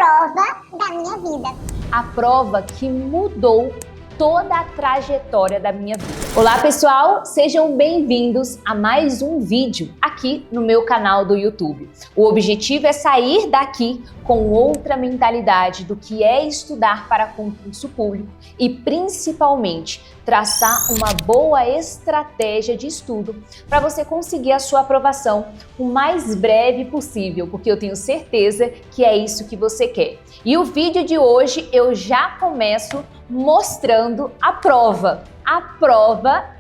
prova da minha vida. A prova que mudou toda a trajetória da minha vida. Olá pessoal, sejam bem-vindos a mais um vídeo aqui no meu canal do YouTube. O objetivo é sair daqui com outra mentalidade do que é estudar para concurso público e principalmente traçar uma boa estratégia de estudo para você conseguir a sua aprovação o mais breve possível, porque eu tenho certeza que é isso que você quer. E o vídeo de hoje eu já começo mostrando a prova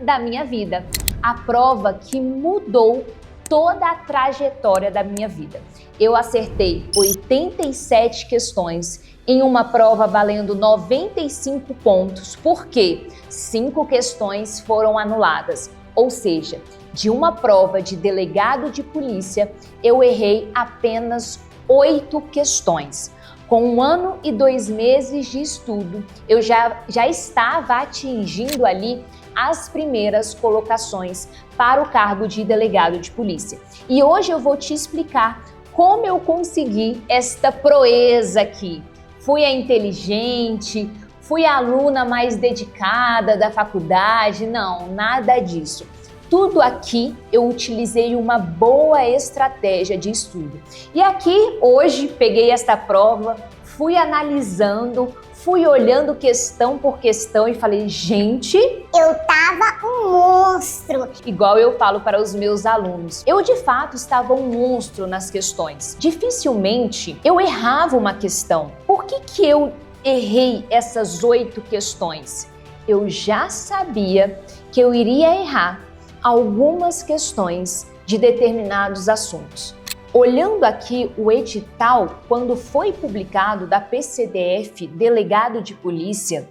da minha vida, a prova que mudou toda a trajetória da minha vida. Eu acertei 87 questões em uma prova valendo 95 pontos, porque 5 questões foram anuladas. Ou seja, de uma prova de delegado de polícia, eu errei apenas 8 questões. Com 1 ano e 2 meses de estudo, eu já estava atingindo ali as primeiras colocações para o cargo de delegado de polícia. E hoje eu vou te explicar como eu consegui esta proeza aqui. Fui a inteligente, fui a aluna mais dedicada da faculdade, não, nada disso. Tudo aqui eu utilizei uma boa estratégia de estudo. E aqui hoje peguei esta prova, fui analisando, fui olhando questão por questão e falei, gente, Eu tava um monstro. igual eu falo para os meus alunos, eu de fato estava um monstro nas questões. Dificilmente eu errava uma questão. Por que eu errei essas 8 questões? Eu já sabia que eu iria errar algumas questões de determinados assuntos. Olhando aqui o edital, quando foi publicado da PCDF, Delegado de Polícia,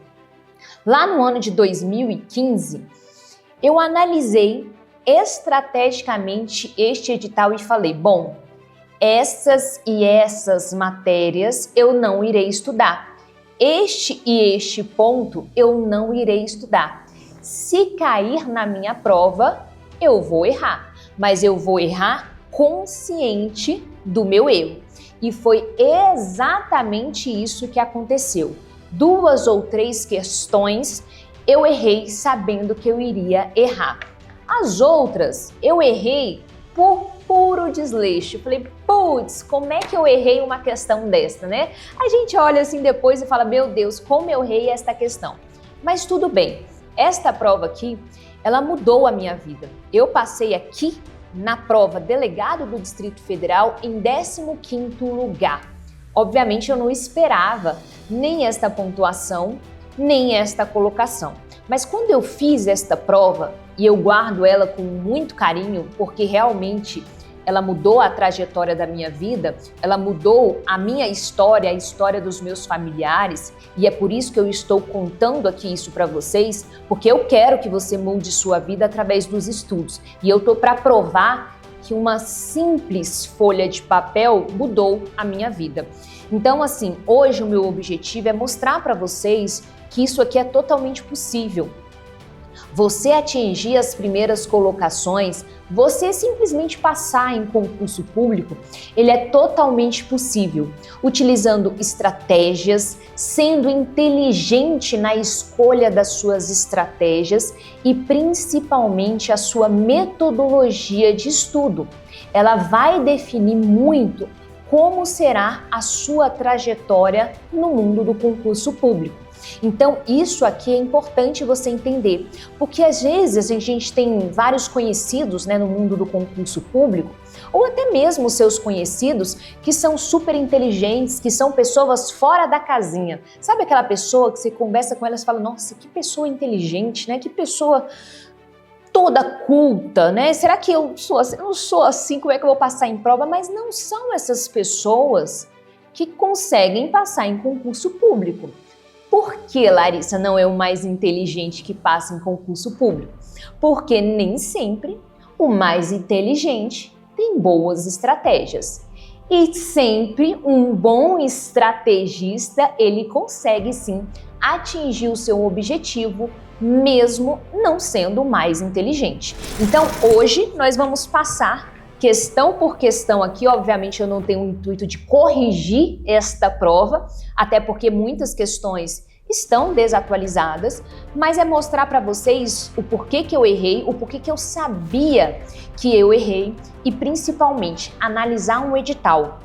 lá no ano de 2015, eu analisei estrategicamente este edital e falei, bom, essas e essas matérias eu não irei estudar. Este e este ponto eu não irei estudar. Se cair na minha prova, eu vou errar, mas eu vou errar consciente do meu erro. E foi exatamente isso que aconteceu. 2 ou 3 questões eu errei sabendo que eu iria errar. As outras eu errei por puro desleixo. Falei, putz, como é que eu errei uma questão desta, né? A gente olha assim depois e fala, meu Deus, como eu errei esta questão. Mas tudo bem. Esta prova aqui, ela mudou a minha vida. Eu passei aqui na prova delegado do Distrito Federal em 15º lugar. Obviamente eu não esperava nem esta pontuação, nem esta colocação. Mas quando eu fiz esta prova, e eu guardo ela com muito carinho, porque realmente ela mudou a trajetória da minha vida, ela mudou a minha história, a história dos meus familiares, e é por isso que eu estou contando aqui isso para vocês, porque eu quero que você mude sua vida através dos estudos. E eu tô para provar que uma simples folha de papel mudou a minha vida. Então, assim, hoje o meu objetivo é mostrar para vocês que isso aqui é totalmente possível. Você atingir as primeiras colocações, você simplesmente passar em concurso público, ele é totalmente possível, utilizando estratégias, sendo inteligente na escolha das suas estratégias e principalmente a sua metodologia de estudo. Ela vai definir muito como será a sua trajetória no mundo do concurso público. Então, isso aqui é importante você entender, porque às vezes a gente tem vários conhecidos, né, no mundo do concurso público, ou até mesmo seus conhecidos que são super inteligentes, que são pessoas fora da casinha. Sabe aquela pessoa que você conversa com elas e fala, nossa, que pessoa inteligente, né? Que pessoa toda culta, né? Será que eu sou assim? Eu não sou assim, como é que eu vou passar em prova? Mas não são essas pessoas que conseguem passar em concurso público. Por que, Larissa, não é o mais inteligente que passa em concurso público? Porque nem sempre o mais inteligente tem boas estratégias. E sempre um bom estrategista, ele consegue sim atingir o seu objetivo, mesmo não sendo o mais inteligente. Então, hoje nós vamos passar questão por questão aqui. Obviamente eu não tenho o intuito de corrigir esta prova, até porque muitas questões estão desatualizadas, mas é mostrar para vocês o porquê que eu errei, o porquê que eu sabia que eu errei e principalmente analisar um edital.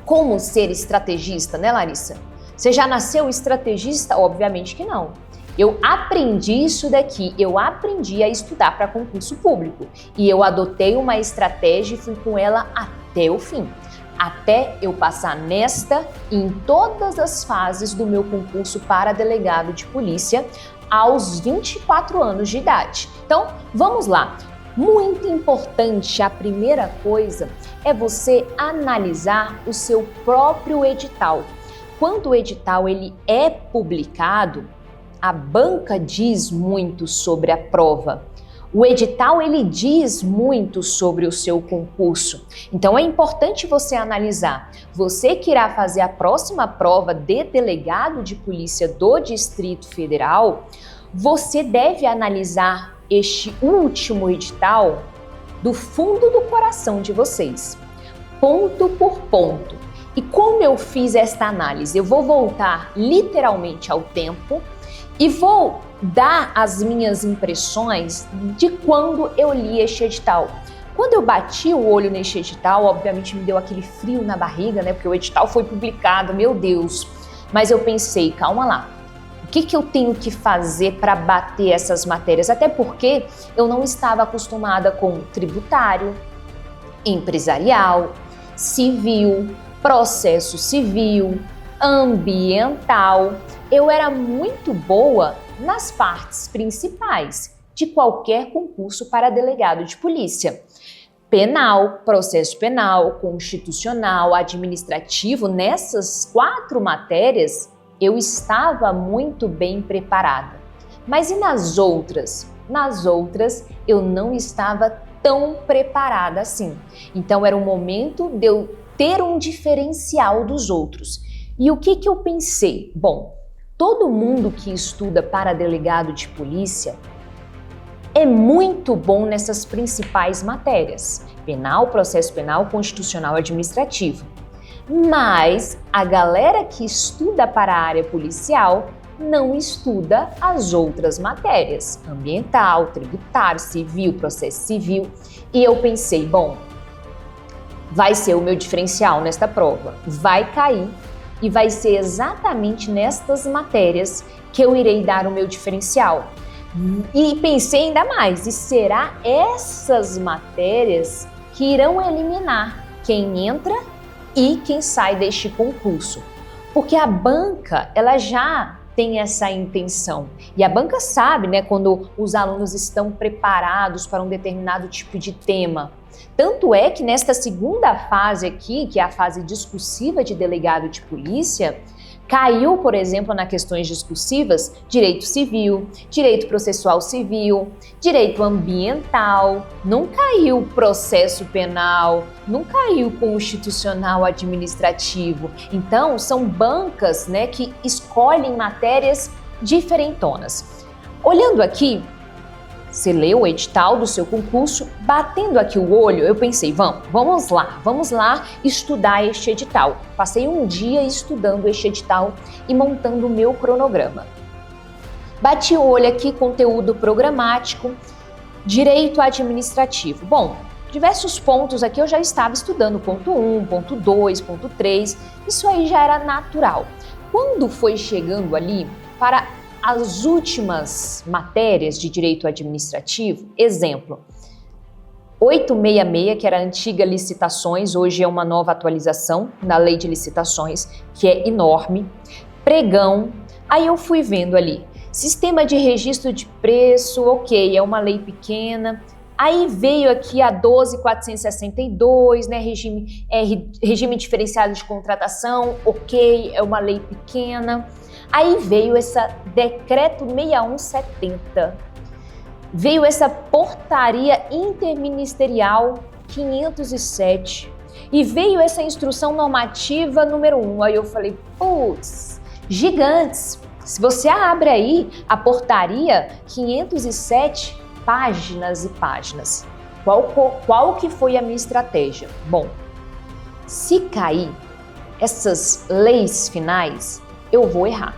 Como ser estrategista, né, Larissa? Você já nasceu estrategista? Obviamente que não. Eu aprendi isso daqui, eu aprendi a estudar para concurso público e eu adotei uma estratégia e fui com ela até o fim. Até eu passar nesta e em todas as fases do meu concurso para delegado de polícia aos 24 anos de idade. Então, vamos lá. Muito importante, a primeira coisa é você analisar o seu próprio edital. Quando o edital ele é publicado, a banca diz muito sobre a prova. O edital ele diz muito sobre o seu concurso. Então é importante você analisar. Você que irá fazer a próxima prova de delegado de polícia do Distrito Federal, você deve analisar este último edital do fundo do coração de vocês, ponto por ponto. E como eu fiz esta análise? Eu vou voltar literalmente ao tempo e vou dar as minhas impressões de quando eu li este edital. Quando eu bati o olho neste edital, obviamente me deu aquele frio na barriga, né? Porque o edital foi publicado, meu Deus. Mas eu pensei, calma lá, o que eu tenho que fazer para bater essas matérias? Até porque eu não estava acostumada com tributário, empresarial, civil, processo civil, ambiental. Eu era muito boa nas partes principais de qualquer concurso para delegado de polícia. Penal, processo penal, constitucional, administrativo, nessas 4 matérias eu estava muito bem preparada. Mas e nas outras? Nas outras eu não estava tão preparada assim. Então era o momento de eu ter um diferencial dos outros. E o que eu pensei? Bom, todo mundo que estuda para delegado de polícia é muito bom nessas principais matérias: penal, processo penal, constitucional, administrativo. Mas a galera que estuda para a área policial não estuda as outras matérias: ambiental, tributário, civil, processo civil. E eu pensei, bom, vai ser o meu diferencial nesta prova, vai cair e vai ser exatamente nestas matérias que eu irei dar o meu diferencial. E pensei ainda mais, e será essas matérias que irão eliminar quem entra e quem sai deste concurso? Porque a banca, ela já tem essa intenção. E a banca sabe, né, quando os alunos estão preparados para um determinado tipo de tema. Tanto é que nesta segunda fase aqui, que é a fase discursiva de delegado de polícia, caiu, por exemplo, nas questões discursivas, direito civil, direito processual civil, direito ambiental, não caiu processo penal, não caiu constitucional administrativo. Então, são bancas, né, que escolhem matérias diferentonas. Olhando aqui, você leu o edital do seu concurso, batendo aqui o olho, eu pensei, vamos lá estudar este edital. Passei um dia estudando este edital e montando o meu cronograma. Bati o olho aqui, conteúdo programático, direito administrativo. Bom, diversos pontos aqui eu já estava estudando, ponto 1, ponto 2, ponto 3, isso aí já era natural. Quando foi chegando ali para as últimas matérias de direito administrativo, exemplo, 866, que era a antiga licitações, hoje é uma nova atualização na lei de licitações, que é enorme, pregão, aí eu fui vendo ali, sistema de registro de preço, ok, é uma lei pequena, aí veio aqui a 12.462, né, regime diferenciado de contratação, ok, é uma lei pequena. Aí veio esse decreto 6170, veio essa portaria interministerial 507 e veio essa instrução normativa número 1. Aí eu falei, putz, gigantes. Se você abre aí a portaria 507, páginas e páginas. Qual que foi a minha estratégia? Bom, se cair essas leis finais, eu vou errar.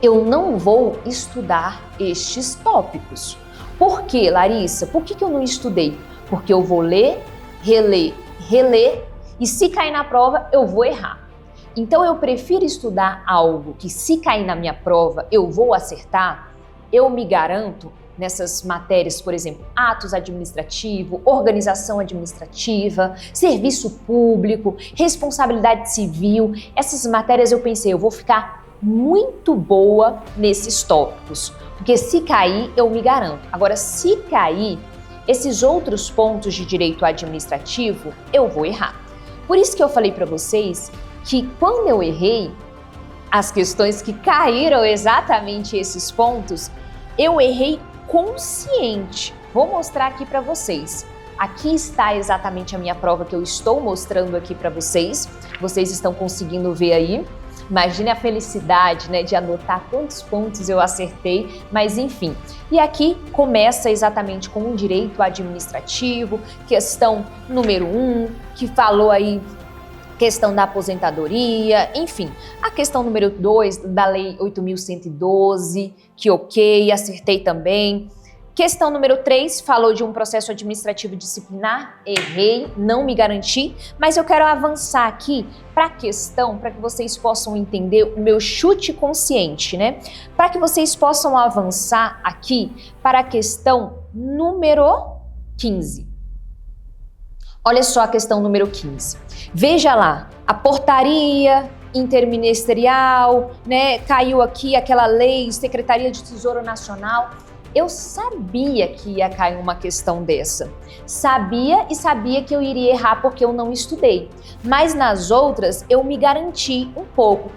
Eu não vou estudar estes tópicos. Por quê, Larissa? Por que eu não estudei? Porque eu vou ler, reler, e se cair na prova, eu vou errar. Então eu prefiro estudar algo que, se cair na minha prova, eu vou acertar. Eu me garanto nessas matérias, por exemplo, atos administrativos, organização administrativa, serviço público, responsabilidade civil. Essas matérias eu pensei, eu vou ficar muito boa nesses tópicos, porque se cair, eu me garanto. Agora, se cair esses outros pontos de direito administrativo, eu vou errar. Por isso que eu falei para vocês que quando eu errei as questões que caíram exatamente esses pontos, eu errei consciente. Vou mostrar aqui para vocês. Aqui está exatamente a minha prova que eu estou mostrando aqui para vocês. Vocês estão conseguindo ver aí. Imagine a felicidade, né, de anotar quantos pontos eu acertei, mas enfim. E aqui começa exatamente com o direito administrativo, questão número 1, que falou aí questão da aposentadoria, enfim. A questão número 2 da Lei 8.112, que ok, acertei também. Questão número 3, falou de um processo administrativo disciplinar, errei, não me garanti, mas eu quero avançar aqui para a questão, para que vocês possam entender o meu chute consciente, né? Para que vocês possam avançar aqui para a questão número 15. Olha só a questão número 15. Veja lá, a portaria interministerial, né? Caiu aqui aquela lei, Secretaria de Tesouro Nacional. Eu sabia que ia cair uma questão dessa. Sabia que eu iria errar porque eu não estudei. Mas nas outras eu me garanti um pouco.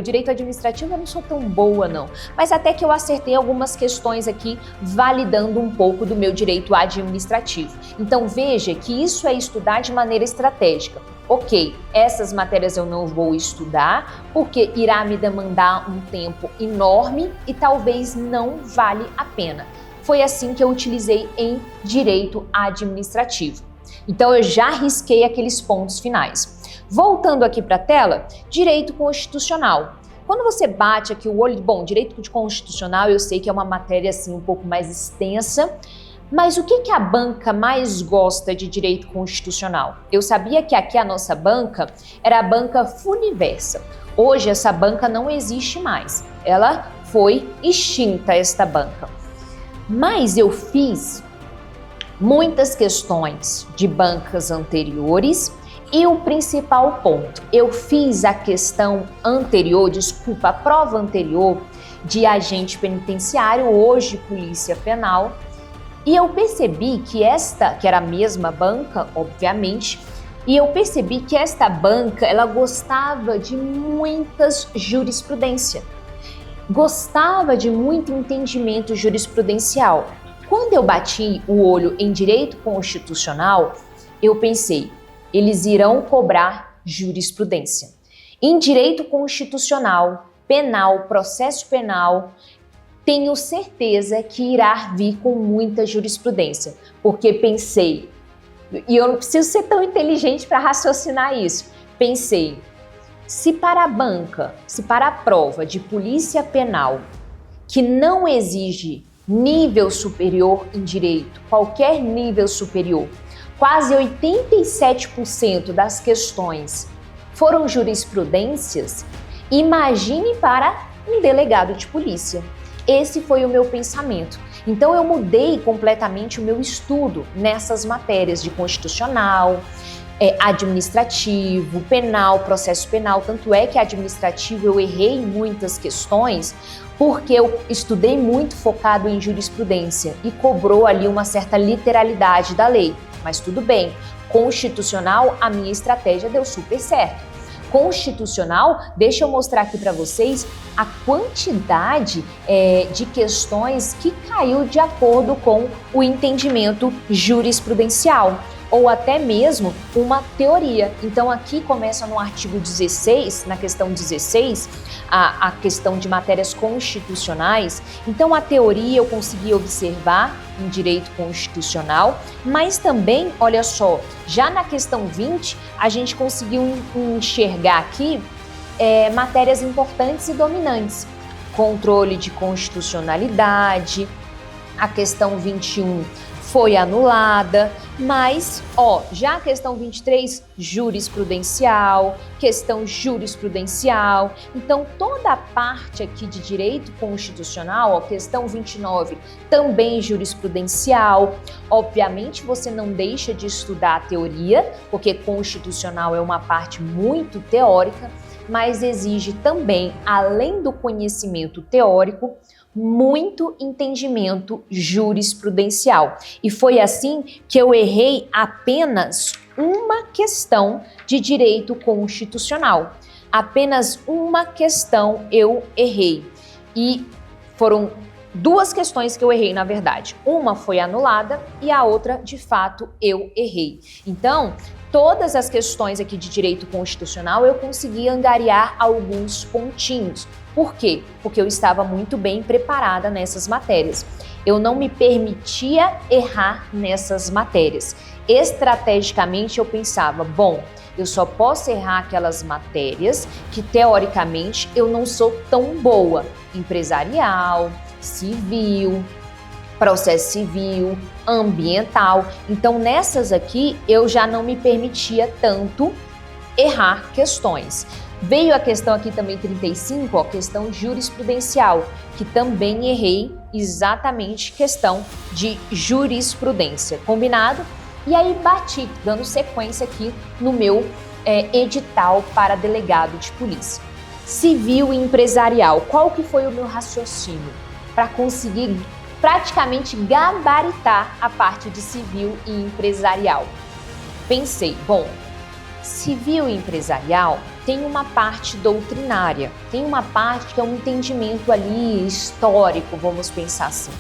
Direito administrativo eu não sou tão boa não. Mas até que eu acertei algumas questões aqui validando um pouco do meu direito administrativo. Então veja que isso é estudar de maneira estratégica. Ok, essas matérias eu não vou estudar porque irá me demandar um tempo enorme e talvez não vale a pena. Foi assim que eu utilizei em direito administrativo. Então eu já risquei aqueles pontos finais. Voltando aqui para a tela, direito constitucional. Quando você bate aqui o olho, direito constitucional eu sei que é uma matéria assim um pouco mais extensa. Mas o que a banca mais gosta de direito constitucional? Eu sabia que aqui a nossa banca era a banca Funiversa. Hoje essa banca não existe mais. Ela foi extinta, esta banca. Mas eu fiz muitas questões de bancas anteriores e o principal ponto, eu fiz a questão anterior, a prova anterior de agente penitenciário, hoje Polícia Penal. E eu percebi que que era a mesma banca, obviamente, e eu percebi que esta banca, ela gostava de muitas jurisprudência, gostava de muito entendimento jurisprudencial. Quando eu bati o olho em direito constitucional, eu pensei, eles irão cobrar jurisprudência. Em direito constitucional, penal, processo penal, tenho certeza que irá vir com muita jurisprudência, porque pensei, e eu não preciso ser tão inteligente para raciocinar isso, pensei, se para a banca, se para a prova de polícia penal, que não exige nível superior em direito, qualquer nível superior, quase 87% das questões foram jurisprudências, imagine para um delegado de polícia. Esse foi o meu pensamento. Então eu mudei completamente o meu estudo nessas matérias de constitucional, administrativo, penal, processo penal. Tanto é que administrativo eu errei muitas questões porque eu estudei muito focado em jurisprudência e cobrou ali uma certa literalidade da lei. Mas tudo bem, constitucional a minha estratégia deu super certo. Constitucional, deixa eu mostrar aqui para vocês a quantidade de questões que caiu de acordo com o entendimento jurisprudencial. ou até mesmo uma teoria. Então aqui começa no artigo 16, na questão 16, a questão de matérias constitucionais. Então a teoria eu consegui observar em direito constitucional, mas também, olha só, já na questão 20, a gente conseguiu enxergar aqui matérias importantes e dominantes. Controle de constitucionalidade, a questão 21 foi anulada, mas, já a questão 23, jurisprudencial, questão jurisprudencial. Então, toda a parte aqui de direito constitucional, questão 29, também jurisprudencial. Obviamente, você não deixa de estudar a teoria, porque constitucional é uma parte muito teórica, mas exige também, além do conhecimento teórico, muito entendimento jurisprudencial. E foi assim que eu errei apenas uma questão de direito constitucional. Apenas uma questão eu errei. E foram duas questões que eu errei, na verdade. Uma foi anulada e a outra, de fato, eu errei. Então, todas as questões aqui de direito constitucional eu consegui angariar alguns pontinhos. Por quê? Porque eu estava muito bem preparada nessas matérias. Eu não me permitia errar nessas matérias. Estrategicamente eu pensava, bom, eu só posso errar aquelas matérias que teoricamente eu não sou tão boa. Empresarial, civil, processo civil, ambiental. Então nessas aqui eu já não me permitia tanto errar questões. Veio a questão aqui também 35, questão jurisprudencial, que também errei exatamente questão de jurisprudência. Combinado? E aí bati, dando sequência aqui no meu edital para delegado de polícia. Civil e empresarial, qual que foi o meu raciocínio? Para conseguir praticamente gabaritar a parte de civil e empresarial. Pensei, bom, civil e empresarial tem uma parte doutrinária, tem uma parte que é um entendimento ali histórico, vamos pensar assim.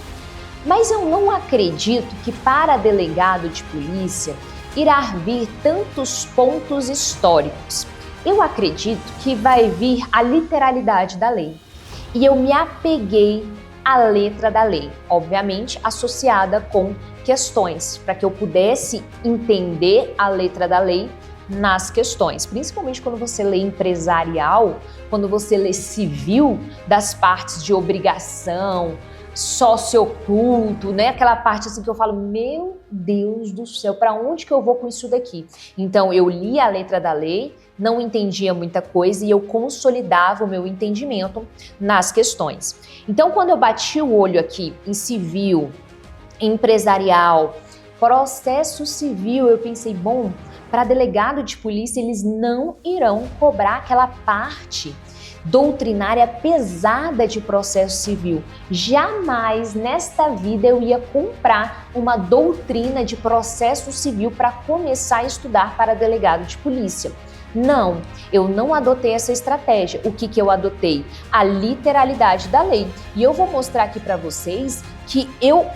Mas eu não acredito que para delegado de polícia irá vir tantos pontos históricos. Eu acredito que vai vir a literalidade da lei. E eu me apeguei à letra da lei, obviamente associada com questões, para que eu pudesse entender a letra da lei nas questões, principalmente quando você lê empresarial, quando você lê civil, das partes de obrigação, socioculto, né? Aquela parte assim que eu falo, meu Deus do céu, para onde que eu vou com isso daqui? Então eu li a letra da lei, não entendia muita coisa e eu consolidava o meu entendimento nas questões. Então quando eu bati o olho aqui em civil, empresarial, processo civil, eu pensei, bom, para delegado de polícia eles não irão cobrar aquela parte doutrinária pesada de processo civil. Jamais nesta vida eu ia comprar uma doutrina de processo civil para começar a estudar para delegado de polícia. Não, eu não adotei essa estratégia. O que eu adotei? A literalidade da lei. E eu vou mostrar aqui para vocês que eu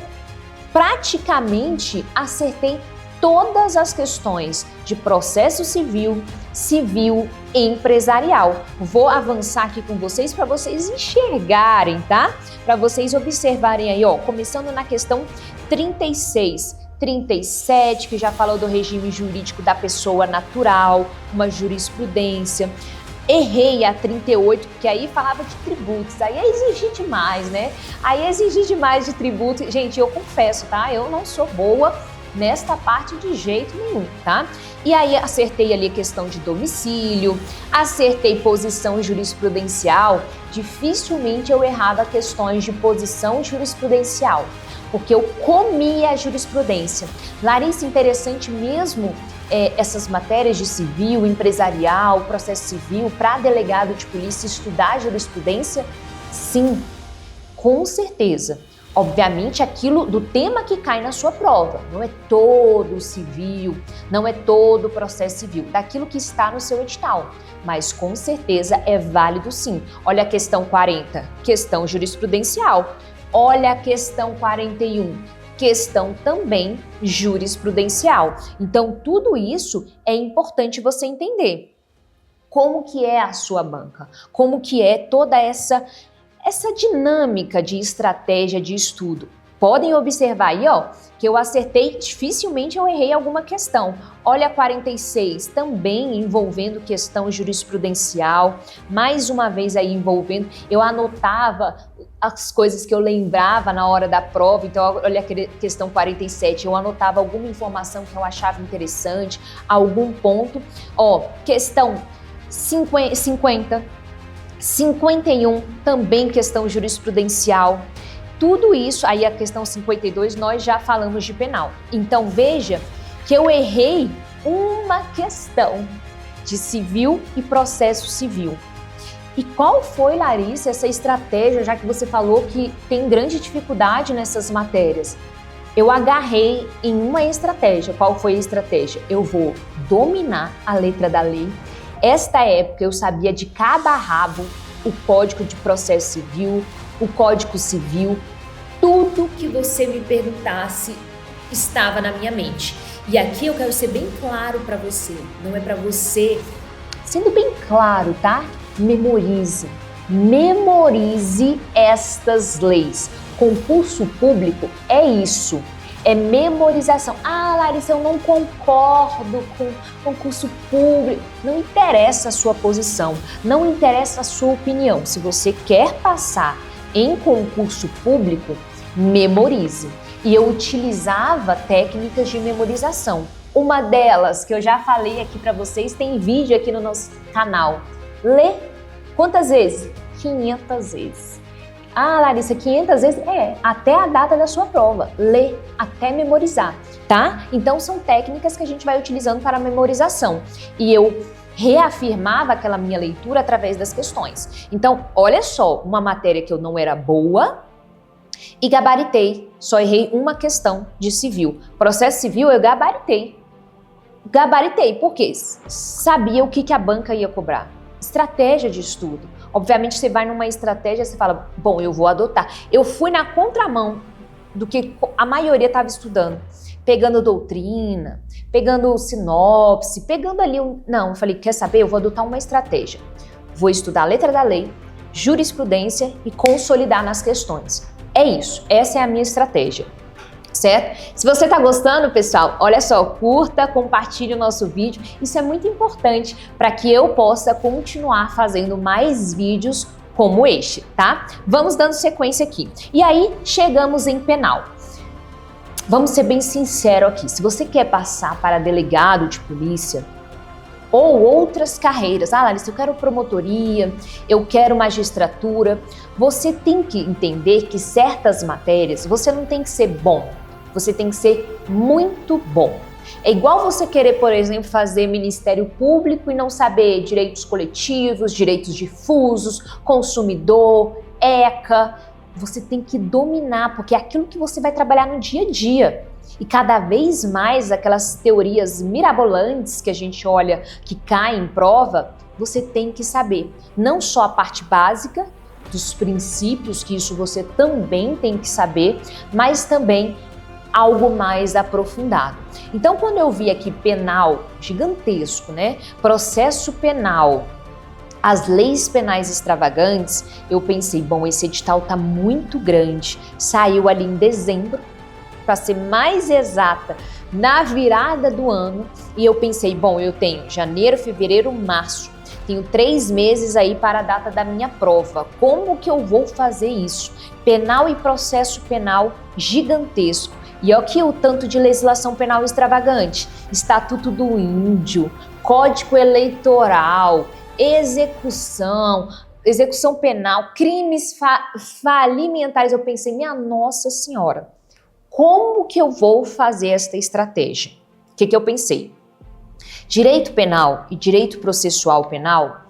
praticamente acertei todas as questões de processo civil, civil e empresarial. Vou avançar aqui com vocês para vocês enxergarem, tá? Para vocês observarem aí, começando na questão 36, 37, que já falou do regime jurídico da pessoa natural, uma jurisprudência. Errei a 38, porque aí falava de tributos, aí é exigir demais, né? Aí é exigir demais de tributo. Gente, eu confesso, tá? Eu não sou boa nesta parte de jeito nenhum, tá? E aí acertei ali a questão de domicílio, acertei posição jurisprudencial, dificilmente eu errava questões de posição jurisprudencial, porque eu comia a jurisprudência. Larissa, interessante mesmo essas matérias de civil, empresarial, processo civil, para delegado de polícia estudar jurisprudência? Sim, com certeza. Obviamente, aquilo do tema que cai na sua prova. Não é todo civil, não é todo processo civil, daquilo que está no seu edital. Mas com certeza é válido sim. Olha a questão 40, questão jurisprudencial. Olha a questão 41, questão também jurisprudencial. Então, tudo isso é importante você entender. Como que é a sua banca? Como que é toda essa dinâmica de estratégia de estudo? Podem observar aí, ó, que eu acertei, dificilmente eu errei alguma questão. Olha a 46, também envolvendo questão jurisprudencial, mais uma vez aí envolvendo, eu anotava as coisas que eu lembrava na hora da prova, então olha a questão 47, eu anotava alguma informação que eu achava interessante, algum ponto. Ó, questão 50, 51, também questão jurisprudencial. Tudo isso, aí a questão 52, nós já falamos de penal. Então veja que eu errei uma questão de civil e processo civil. E qual foi, Larissa, essa estratégia, já que você falou que tem grande dificuldade nessas matérias? Eu agarrei em uma estratégia. Qual foi a estratégia? Eu vou dominar a letra da lei. Esta época eu sabia de cabo a rabo o Código de Processo Civil, o Código Civil, tudo que você me perguntasse estava na minha mente. E aqui eu quero ser bem claro para você, não é para você, sendo bem claro, tá? Memorize estas leis. Concurso público é isso, é memorização. Ah, Larissa, eu não concordo com concurso público. Não interessa a sua posição, não interessa a sua opinião. Se você quer passar em concurso público, memorize. E eu utilizava técnicas de memorização. Uma delas, que eu já falei aqui para vocês, tem vídeo aqui no nosso canal. Lê quantas vezes? 500 vezes. Ah, Larissa, 500 vezes? É, até a data da sua prova. Lê até memorizar, tá? Então são técnicas que a gente vai utilizando para a memorização. E eu reafirmava aquela minha leitura através das questões. Então, olha só, uma matéria que eu não era boa e gabaritei. Só errei uma questão de civil. Processo civil eu gabaritei. Gabaritei, por quê? Sabia o que a banca ia cobrar. Estratégia de estudo. Obviamente você vai numa estratégia, você fala, bom, eu vou adotar. Eu fui na contramão do que a maioria estava estudando. Pegando doutrina, pegando sinopse, pegando ali Não, eu falei, quer saber? Eu vou adotar uma estratégia. Vou estudar a letra da lei, jurisprudência e consolidar nas questões. É isso, essa é a minha estratégia. Certo? Se você está gostando, pessoal, olha só, curta, compartilhe o nosso vídeo. Isso é muito importante para que eu possa continuar fazendo mais vídeos como este, tá? Vamos dando sequência aqui. E aí, chegamos em penal. Vamos ser bem sinceros aqui. Se você quer passar para delegado de polícia ou outras carreiras, Larissa, eu quero promotoria, eu quero magistratura, você tem que entender que certas matérias você não tem que ser bom. Você tem que ser muito bom. É igual você querer, por exemplo, fazer Ministério Público e não saber direitos coletivos, direitos difusos, consumidor, ECA. Você tem que dominar, porque é aquilo que você vai trabalhar no dia a dia. E cada vez mais aquelas teorias mirabolantes que a gente olha que caem em prova, você tem que saber. Não só a parte básica dos princípios, que isso você também tem que saber, mas também algo mais aprofundado. Então, quando eu vi aqui penal, gigantesco, né? Processo penal, as leis penais extravagantes, eu pensei, bom, esse edital tá muito grande. Saiu ali em dezembro, para ser mais exata, na virada do ano, e eu pensei, bom, eu tenho janeiro, fevereiro, março, tenho 3 meses aí para a data da minha prova. Como que eu vou fazer isso? Penal e processo penal gigantesco. E olha aqui o tanto de legislação penal extravagante. Estatuto do Índio, Código Eleitoral, execução penal, crimes falimentares. Eu pensei, minha Nossa Senhora, como que eu vou fazer esta estratégia? O que eu pensei? Direito penal e direito processual penal,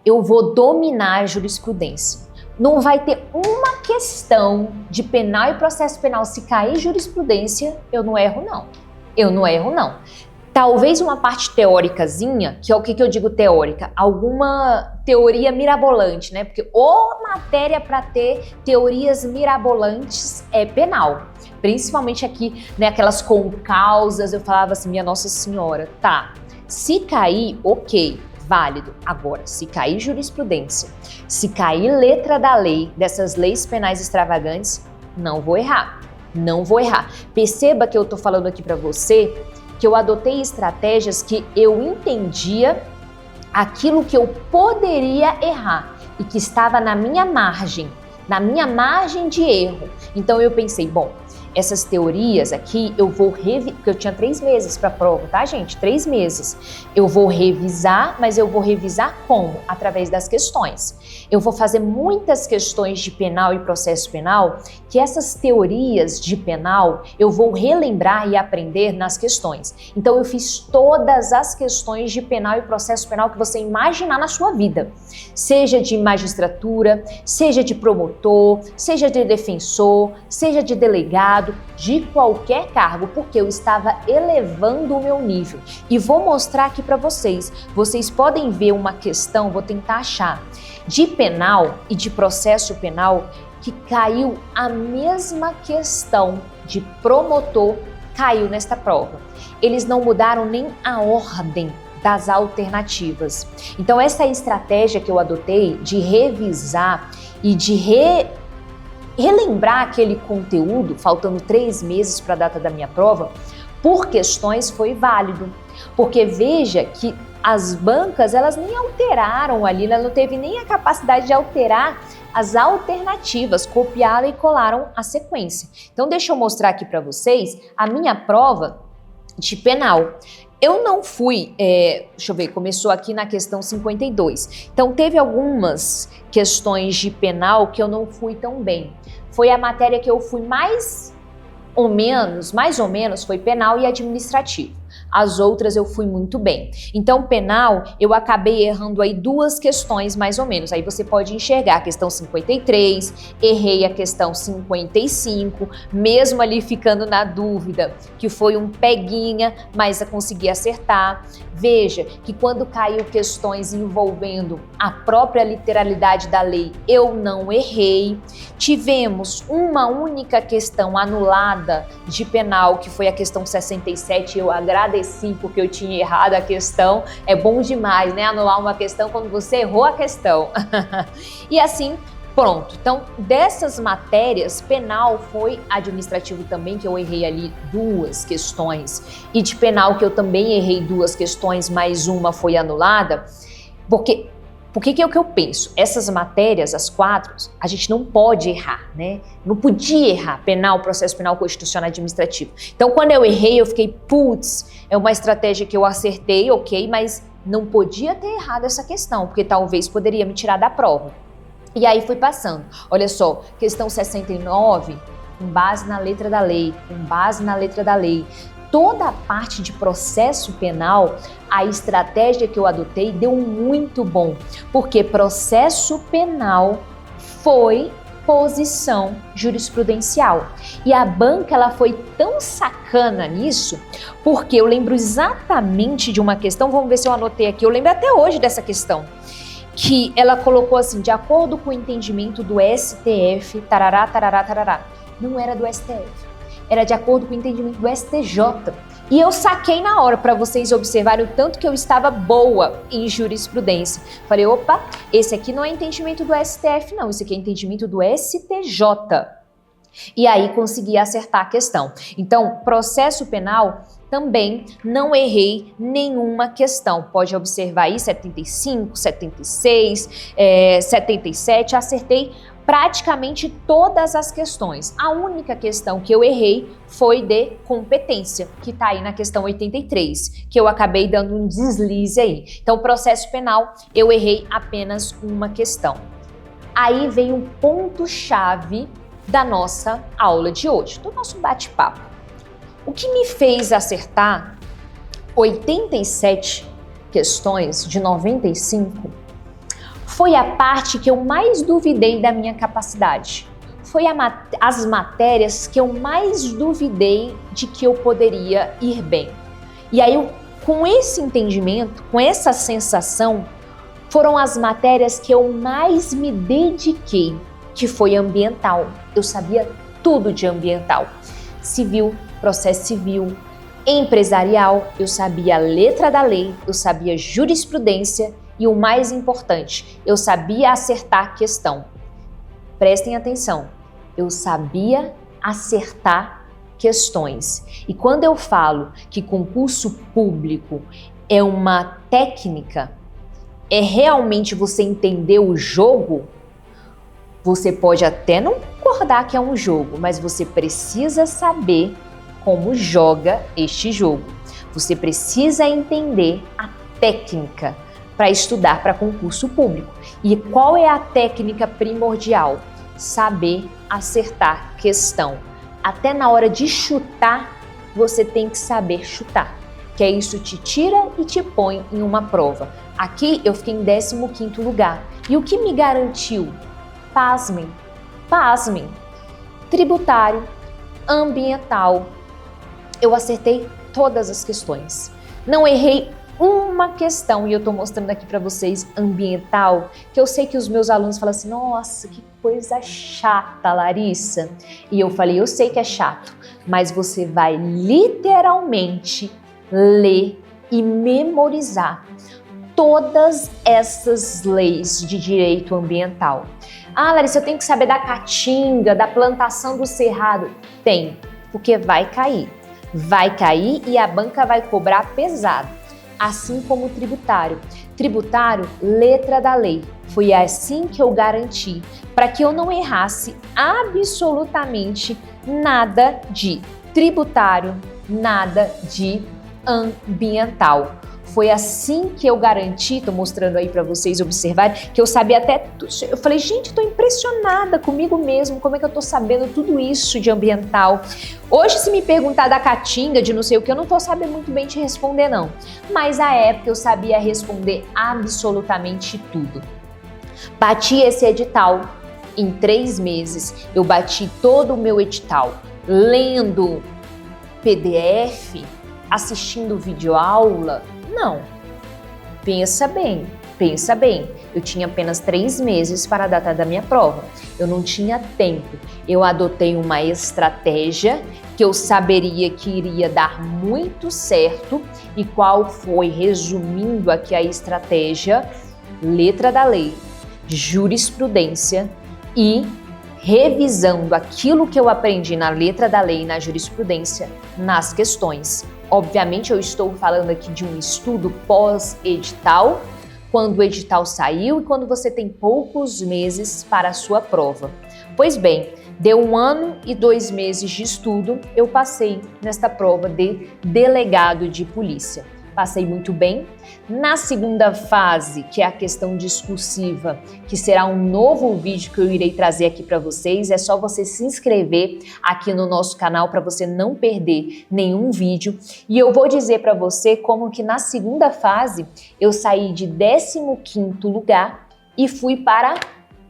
eu vou dominar a jurisprudência. Não vai ter uma questão de penal e processo penal. Se cair jurisprudência, eu não erro, não. Eu não erro, não. Talvez uma parte teóricazinha, que é o que eu digo teórica, alguma teoria mirabolante, né? Porque matéria para ter teorias mirabolantes é penal. Principalmente aqui, né, aquelas concausas, eu falava assim, minha Nossa Senhora, tá, se cair, ok, válido. Agora, se cair jurisprudência, se cair letra da lei, dessas leis penais extravagantes, não vou errar, não vou errar. Perceba que eu tô falando aqui para você que eu adotei estratégias que eu entendia aquilo que eu poderia errar e que estava na minha margem de erro. Então eu pensei, bom, essas teorias aqui eu vou revisar, porque eu tinha 3 meses para a prova, tá, gente? 3 meses. Eu vou revisar, mas eu vou revisar como? Através das questões. Eu vou fazer muitas questões de penal e processo penal, que essas teorias de penal eu vou relembrar e aprender nas questões. Então eu fiz todas as questões de penal e processo penal que você imaginar na sua vida. Seja de magistratura, seja de promotor, seja de defensor, seja de delegado, de qualquer cargo, porque eu estava elevando o meu nível. E vou mostrar aqui para vocês. Vocês podem ver uma questão, vou tentar achar, de penal e de processo penal que caiu a mesma questão de promotor, caiu nesta prova. Eles não mudaram nem a ordem das alternativas. Então essa estratégia que eu adotei de revisar e de relembrar aquele conteúdo, faltando 3 meses para a data da minha prova, por questões foi válido. Porque veja que as bancas, elas nem alteraram ali, ela não teve nem a capacidade de alterar as alternativas, copiaram e colaram a sequência. Então deixa eu mostrar aqui para vocês a minha prova de penal. Eu não fui, deixa eu ver, começou aqui na questão 52. Então teve algumas questões de penal que eu não fui tão bem. Foi a matéria que eu fui mais ou menos, foi penal e administrativo. As outras eu fui muito bem. Então, penal, eu acabei errando aí 2 questões mais ou menos. Aí você pode enxergar a questão 53, errei a questão 55, mesmo ali ficando na dúvida, que foi um peguinha, mas eu consegui acertar. Veja que quando caiu questões envolvendo a própria literalidade da lei, eu não errei. Tivemos uma única questão anulada de penal, que foi a questão 67, eu agradeci porque eu tinha errado a questão. É bom demais, né? Anular uma questão quando você errou a questão. E assim, pronto. Então, dessas matérias, penal foi administrativo também, que eu errei ali 2 questões. E de penal, que eu também errei 2 questões, mais uma foi anulada. Porque que é o que eu penso? Essas matérias, as 4, a gente não pode errar, né? Não podia errar. Penal, processo penal, constitucional, administrativo. Então, quando eu errei, eu fiquei, putz, é uma estratégia que eu acertei, ok, mas não podia ter errado essa questão, porque talvez poderia me tirar da prova. E aí fui passando. Olha só, questão 69, com base na letra da lei, toda a parte de processo penal, a estratégia que eu adotei deu muito bom, porque processo penal foi posição jurisprudencial. E a banca, ela foi tão sacana nisso, porque eu lembro exatamente de uma questão, vamos ver se eu anotei aqui, eu lembro até hoje dessa questão, que ela colocou assim, de acordo com o entendimento do STF, tarará, tarará, tarará. Não era do STF. Era de acordo com o entendimento do STJ. E eu saquei na hora para vocês observarem o tanto que eu estava boa em jurisprudência. Falei, opa, esse aqui não é entendimento do STF não, esse aqui é entendimento do STJ. E aí consegui acertar a questão. Então, processo penal, também não errei nenhuma questão. Pode observar aí 75, 76, 77, acertei praticamente todas as questões. A única questão que eu errei foi de competência, que está aí na questão 83, que eu acabei dando um deslize aí. Então, processo penal, eu errei apenas uma questão. Aí vem um ponto-chave da nossa aula de hoje, do nosso bate-papo. O que me fez acertar 87 questões de 95 foi a parte que eu mais duvidei da minha capacidade. Foi as matérias que eu mais duvidei de que eu poderia ir bem. E aí, com esse entendimento, com essa sensação, foram as matérias que eu mais me dediquei, que foi ambiental. Eu sabia tudo de ambiental. civil, processo civil, empresarial, eu sabia a letra da lei, eu sabia jurisprudência e o mais importante, eu sabia acertar a questão. Prestem atenção, eu sabia acertar questões. E quando eu falo que concurso público é uma técnica, é realmente você entender o jogo, você pode até não concordar que é um jogo, mas você precisa saber como joga este jogo. Você precisa entender a técnica para estudar para concurso público. E qual é a técnica primordial? Saber acertar questão. Até na hora de chutar, você tem que saber chutar, que é isso te tira e te põe em uma prova. Aqui eu fiquei em 15º lugar. E o que me garantiu? Pasmem, pasmem. Tributário, ambiental. Eu acertei todas as questões. Não errei uma questão, e eu tô mostrando aqui para vocês ambiental, que eu sei que os meus alunos falam assim, nossa, que coisa chata, Larissa. E eu falei, eu sei que é chato, mas você vai literalmente ler e memorizar todas essas leis de direito ambiental. Ah, Larissa, eu tenho que saber da caatinga, da plantação do cerrado. Tem, porque vai cair. Vai cair e a banca vai cobrar pesado. Assim como o tributário. Tributário, letra da lei. Foi assim que eu garanti, para que eu não errasse absolutamente nada de tributário, nada de ambiental. Foi assim que eu garanti, tô mostrando aí para vocês observarem, que eu sabia até, eu falei, gente, tô impressionada comigo mesmo, como é que eu tô sabendo tudo isso de ambiental. Hoje, se me perguntar da caatinga, de não sei o que, eu não tô sabendo muito bem te responder não. Mas à época eu sabia responder absolutamente tudo. Bati esse edital em 3 meses, eu bati todo o meu edital, lendo PDF, assistindo videoaula. Não, pensa bem, pensa bem. Eu tinha apenas 3 meses para a data da minha prova. Eu não tinha tempo. Eu adotei uma estratégia que eu saberia que iria dar muito certo. E qual foi, resumindo aqui a estratégia, letra da lei, jurisprudência e revisando aquilo que eu aprendi na letra da lei e na jurisprudência nas questões. Obviamente eu estou falando aqui de um estudo pós-edital, quando o edital saiu e quando você tem poucos meses para a sua prova. Pois bem, deu 1 ano e 2 meses de estudo, eu passei nesta prova de delegado de polícia. Passei muito bem. Na segunda fase, que é a questão discursiva, que será um novo vídeo que eu irei trazer aqui para vocês, é só você se inscrever aqui no nosso canal para você não perder nenhum vídeo. E eu vou dizer para você como que na segunda fase eu saí de 15º lugar e fui para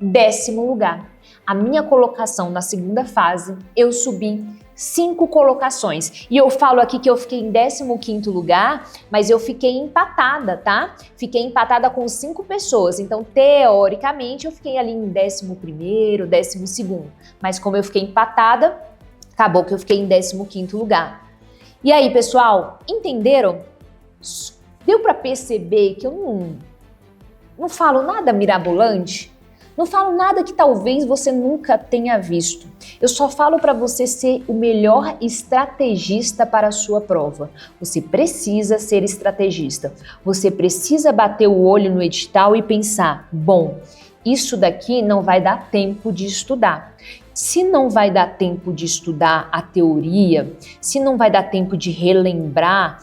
10º lugar. A minha colocação na segunda fase, eu subi 5 colocações. E eu falo aqui que eu fiquei em 15º lugar, mas eu fiquei empatada, tá? Fiquei empatada com 5 pessoas. Então, teoricamente, eu fiquei ali em 11º, 12º. Mas como eu fiquei empatada, acabou que eu fiquei em 15º lugar. E aí, pessoal, entenderam? Deu para perceber que eu não falo nada mirabolante? Não falo nada que talvez você nunca tenha visto. Eu só falo para você ser o melhor estrategista para a sua prova. Você precisa ser estrategista. Você precisa bater o olho no edital e pensar, bom, isso daqui não vai dar tempo de estudar. Se não vai dar tempo de estudar a teoria, se não vai dar tempo de relembrar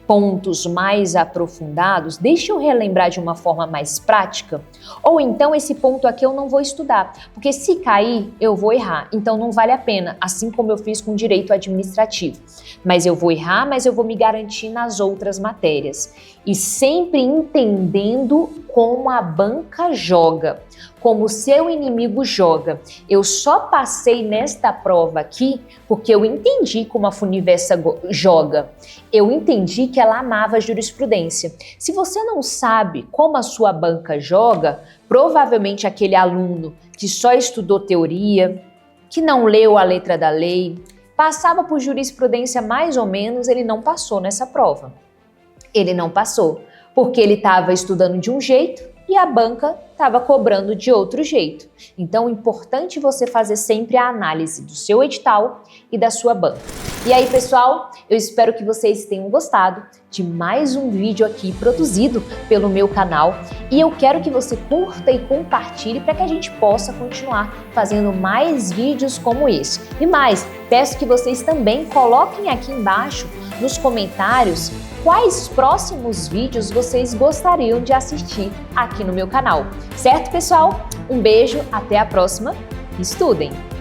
pontos mais aprofundados, deixa eu relembrar de uma forma mais prática, ou então esse ponto aqui eu não vou estudar, porque se cair eu vou errar, então não vale a pena, assim como eu fiz com direito administrativo. Mas eu vou errar, mas eu vou me garantir nas outras matérias. E sempre entendendo como a banca joga, como o seu inimigo joga. Eu só passei nesta prova aqui porque eu entendi como a Funiversa joga. Eu entendi que ela amava a jurisprudência. Se você não sabe como a sua banca joga, provavelmente aquele aluno que só estudou teoria, que não leu a letra da lei, passava por jurisprudência mais ou menos, ele não passou nessa prova. Ele não passou, porque ele estava estudando de um jeito e a banca estava cobrando de outro jeito. Então, é importante você fazer sempre a análise do seu edital e da sua banca. E aí, pessoal, eu espero que vocês tenham gostado de mais um vídeo aqui produzido pelo meu canal e eu quero que você curta e compartilhe para que a gente possa continuar fazendo mais vídeos como esse. E mais, peço que vocês também coloquem aqui embaixo nos comentários quais próximos vídeos vocês gostariam de assistir aqui no meu canal. Certo, pessoal? Um beijo, até a próxima. Estudem!